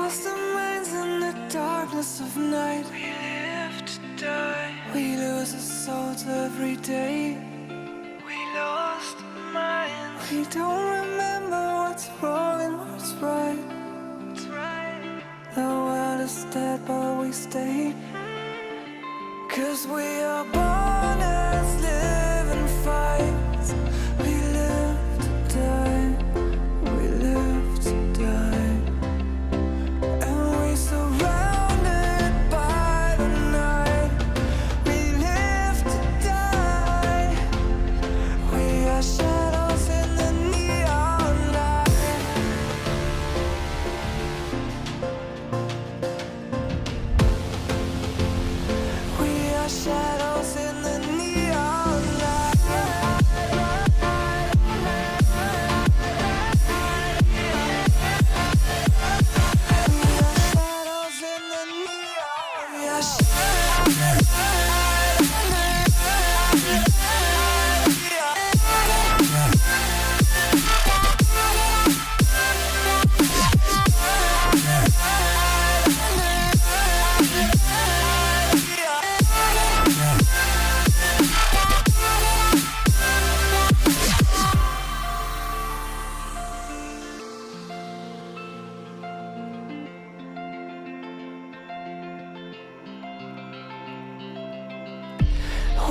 lost our minds in the darkness of night. We live to die. We lose our souls every day. We lost our minds. We don't remember what's wrong and what's right. The world is dead but we stay. 'Cause we are born as living fights. We live to die. We live to die. And we surrounded by the night. We live to die. We are shadows in the neon light. We are shadows in the neon light. We are shadows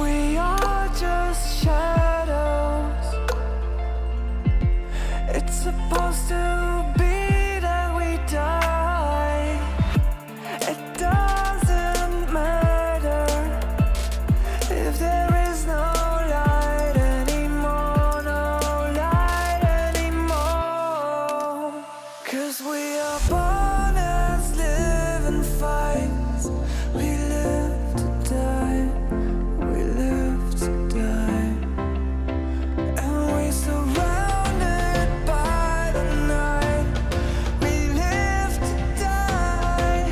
We are just shadows. It's supposed to be that we die. It doesn't matter if there is no light anymore, no light anymore. 'Cause we are born as living fights. We live to die. We live to die. And we surrounded by the night. We live to die.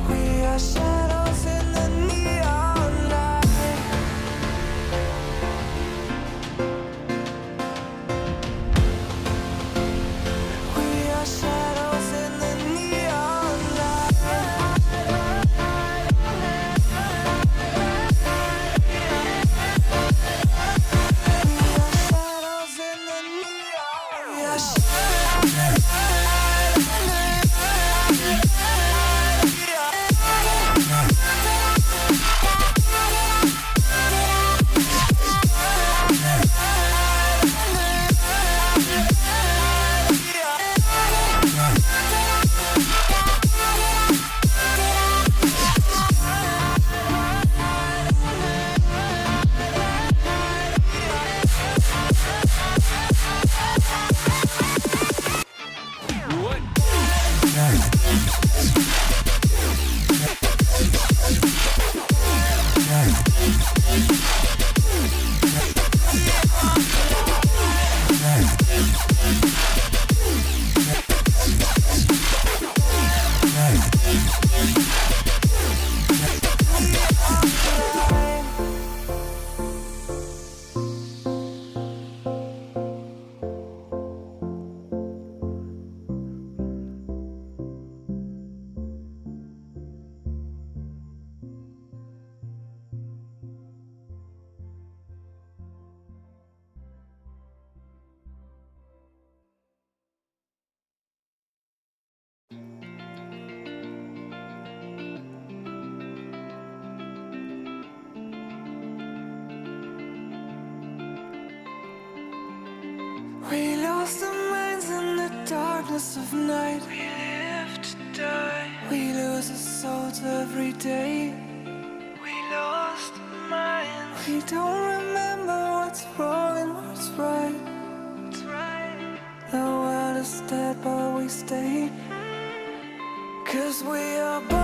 We are shadows in the neon light. We are shadows in the neon light. Shadows in the neon. We are We lost our minds in the darkness of night. We live to die. We lose our souls every day. We lost our minds. We don't remember what's wrong and what's right. The world is dead but we stay. 'Cause we are born